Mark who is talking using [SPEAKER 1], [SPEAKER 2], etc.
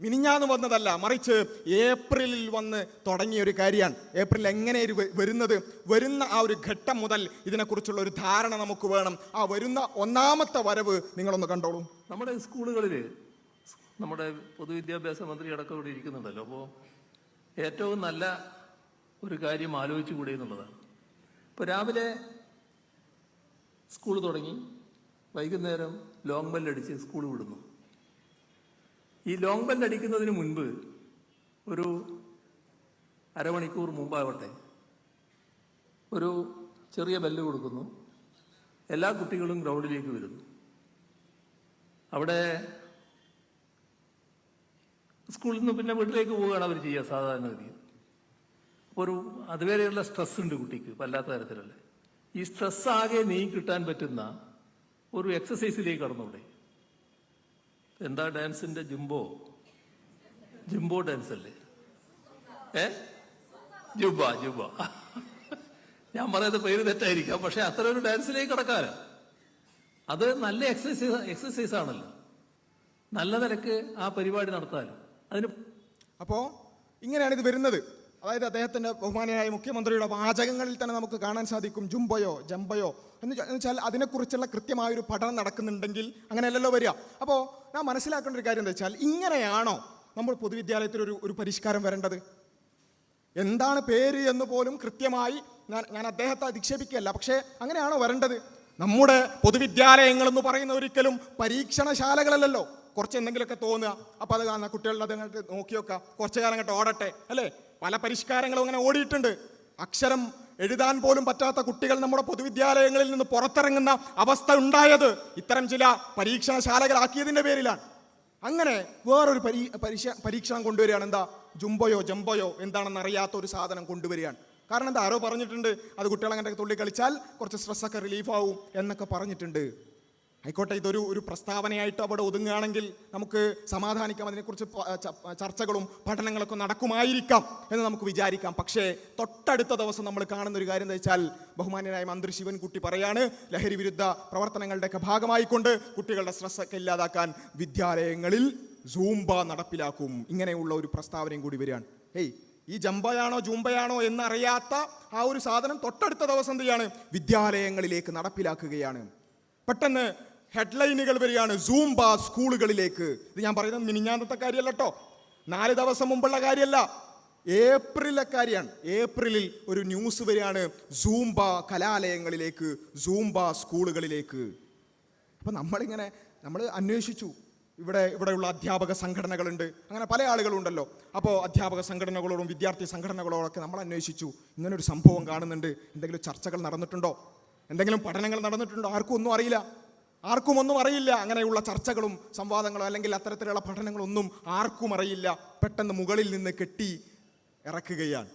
[SPEAKER 1] മിനിഞ്ഞാന്ന് വന്നതല്ല, മറിച്ച് ഏപ്രിലിൽ വന്ന് തുടങ്ങിയ ഒരു കാര്യമാണ്. ഏപ്രിൽ എങ്ങനെ വരുന്നത്, വരുന്ന ആ ഒരു ഘട്ടം മുതൽ ഇതിനെക്കുറിച്ചുള്ള ഒരു ധാരണ നമുക്ക് വേണം. ആ വരുന്ന ഒന്നാമത്തെ വരവ് നിങ്ങളൊന്ന് കണ്ടോളൂ.
[SPEAKER 2] നമ്മുടെ സ്കൂളുകളിൽ നമ്മുടെ പൊതുവിദ്യാഭ്യാസ മന്ത്രി അടക്കം ഇവിടെ ഇരിക്കുന്നുണ്ടല്ലോ. അപ്പോൾ ഏറ്റവും നല്ല ഒരു കാര്യം ആലോചിച്ചു കൂടെ എന്നുള്ളതാണ്. ഇപ്പോൾ രാവിലെ സ്കൂൾ തുടങ്ങി, വൈകുന്നേരം ലോങ് ബെല്ലടിച്ച് സ്കൂൾ വിടുന്നു. ഈ ലോങ് ബെല്ലടിക്കുന്നതിന് മുൻപ് ഒരു അരമണിക്കൂർ മുമ്പാവട്ടെ ഒരു ചെറിയ ബെല്ല് കൊടുക്കുന്നു. എല്ലാ കുട്ടികളും ഗ്രൗണ്ടിലേക്ക് വരുന്നു. അവിടെ സ്കൂളിൽ നിന്ന് പിന്നെ വീട്ടിലേക്ക് പോവുകയാണ് അവർ ചെയ്യുക സാധാരണഗതിയിൽ. അപ്പോൾ ഒരു അതുവരെയുള്ള സ്ട്രെസ് ഉണ്ട് കുട്ടിക്ക്, വല്ലാത്ത തരത്തിലല്ലേ. ഈ സ്ട്രെസ് ആകെ നീക്കിട്ടാൻ പറ്റുന്ന ഒരു എക്സസൈസിലേക്ക് കടന്നൂടെ? എന്താ ഡാൻസിന്റെ ജുംബോ ഡാൻസ് അല്ലേ? ജുബ ഞാൻ പറയുന്നത് പേര് തെറ്റായിരിക്കാം, പക്ഷെ അത്ര ഒരു ഡാൻസിലേക്ക് കടക്കാനോ അത് നല്ല എക്സസൈസ് ആണല്ലോ. നല്ല നിലക്ക് ആ പരിപാടി നടത്താനും അതിന്.
[SPEAKER 1] അപ്പോൾ ഇങ്ങനെയാണ് ഇത് വരുന്നത്. അതായത് അദ്ദേഹത്തിൻ്റെ ബഹുമാനിയായ മുഖ്യമന്ത്രിയുടെ വാചകങ്ങളിൽ തന്നെ നമുക്ക് കാണാൻ സാധിക്കും ജുംബയോ ജംബയോ എന്ന് വെച്ചാൽ അതിനെക്കുറിച്ചുള്ള കൃത്യമായൊരു പഠനം നടക്കുന്നുണ്ടെങ്കിൽ അങ്ങനെയല്ലല്ലോ വരിക. അപ്പോൾ ഞാൻ മനസ്സിലാക്കേണ്ട ഒരു കാര്യം എന്താ വെച്ചാൽ, ഇങ്ങനെയാണോ നമ്മൾ പൊതുവിദ്യാലയത്തിൽ ഒരു പരിഷ്കാരം വരേണ്ടത്? എന്താണ് പേര് എന്ന് പോലും കൃത്യമായി ഞാൻ അദ്ദേഹത്തെ അധിക്ഷേപിക്കുകയല്ല, പക്ഷേ അങ്ങനെയാണോ വരേണ്ടത്? നമ്മുടെ പൊതുവിദ്യാലയങ്ങളെന്ന് പറയുന്ന ഒരിക്കലും പരീക്ഷണശാലകളല്ലല്ലോ. കുറച്ച് എന്തെങ്കിലുമൊക്കെ തോന്നുക, അപ്പോൾ അത് കാണുന്ന കുട്ടികളുടെ അത് അങ്ങോട്ട് നോക്കി വെക്കുക, കുറച്ച് കാലം അങ്ങോട്ട് ഓടട്ടെ അല്ലേ. പല പരിഷ്കാരങ്ങളും അങ്ങനെ ഓടിയിട്ടുണ്ട്. അക്ഷരം എഴുതാൻ പോലും പറ്റാത്ത കുട്ടികൾ നമ്മുടെ പൊതുവിദ്യാലയങ്ങളിൽ നിന്ന് പുറത്തിറങ്ങുന്ന അവസ്ഥ ഉണ്ടായത് ഇത്തരം ചില പരീക്ഷണശാലകളാക്കിയതിൻ്റെ പേരിലാണ്. അങ്ങനെ വേറൊരു പരീക്ഷണം കൊണ്ടുവരികയാണ്. എന്താ? ജുംബയോ ജംബയോ എന്താണെന്ന് അറിയാത്ത ഒരു സാധനം കൊണ്ടുവരികയാണ്. കാരണം എന്താ, ആരോ പറഞ്ഞിട്ടുണ്ട് അത് കുട്ടികളങ്ങനെ തുള്ളി കളിച്ചാൽ കുറച്ച് സ്ട്രെസ്സൊക്കെ റിലീഫാവും എന്നൊക്കെ പറഞ്ഞിട്ടുണ്ട്. ആയിക്കോട്ടെ, ഇതൊരു പ്രസ്താവനയായിട്ട് അവിടെ ഒതുങ്ങുകയാണെങ്കിൽ നമുക്ക് സമാധാനിക്കാം. അതിനെക്കുറിച്ച് ചർച്ചകളും പഠനങ്ങളൊക്കെ നടക്കുമായിരിക്കാം എന്ന് നമുക്ക് വിചാരിക്കാം. പക്ഷേ തൊട്ടടുത്ത ദിവസം നമ്മൾ കാണുന്ന ഒരു കാര്യം എന്താ വെച്ചാൽ, ബഹുമാന്യനായ മന്ത്രി ശിവൻകുട്ടി പറയാണ്, ലഹരി വിരുദ്ധ പ്രവർത്തനങ്ങളുടെയൊക്കെ ഭാഗമായിക്കൊണ്ട് കുട്ടികളുടെ സ്ട്രെസ്സൊക്കെ ഇല്ലാതാക്കാൻ വിദ്യാലയങ്ങളിൽ സൂംബ നടപ്പിലാക്കും. ഇങ്ങനെയുള്ള ഒരു പ്രസ്താവനയും കൂടി വരികയാണ്. ഈ ജംബയാണോ ജൂംബയാണോ എന്നറിയാത്ത ആ ഒരു സാധനം തൊട്ടടുത്ത ദിവസം എന്ത് ചെയ്യാണ്, വിദ്യാലയങ്ങളിലേക്ക് നടപ്പിലാക്കുകയാണ്. പെട്ടെന്ന് ഹെഡ്ലൈനുകൾ വരികയാണ്, സൂംബ സ്കൂളുകളിലേക്ക്. ഇത് ഞാൻ പറയുന്നത് മിനിഞ്ഞാന്നത്തെ കാര്യമല്ല കേട്ടോ, 4 ദിവസം മുമ്പുള്ള കാര്യമല്ല, ഏപ്രിലെ കാര്യമാണ്. ഏപ്രിലിൽ ഒരു ന്യൂസ് വരികയാണ്, സൂംബ കലാലയങ്ങളിലേക്ക്, സൂംബ സ്കൂളുകളിലേക്ക്. അപ്പം നമ്മൾ അന്വേഷിച്ചു. ഇവിടെയുള്ള അധ്യാപക സംഘടനകളുണ്ട്, അങ്ങനെ പല ആളുകളുണ്ടല്ലോ. അപ്പോൾ അധ്യാപക സംഘടനകളോടും വിദ്യാർത്ഥി സംഘടനകളോടൊക്കെ നമ്മൾ അന്വേഷിച്ചു, ഇങ്ങനൊരു സംഭവം കാണുന്നുണ്ട്, എന്തെങ്കിലും ചർച്ചകൾ നടന്നിട്ടുണ്ടോ, എന്തെങ്കിലും പഠനങ്ങൾ നടന്നിട്ടുണ്ടോ? ആർക്കും ഒന്നും അറിയില്ല. അങ്ങനെയുള്ള ചർച്ചകളും സംവാദങ്ങളും അല്ലെങ്കിൽ അത്തരത്തിലുള്ള പഠനങ്ങളൊന്നും ആർക്കും അറിയില്ല. പെട്ടെന്ന് മുകളിൽ നിന്ന് കെട്ടി ഇറക്കുകയാണ്.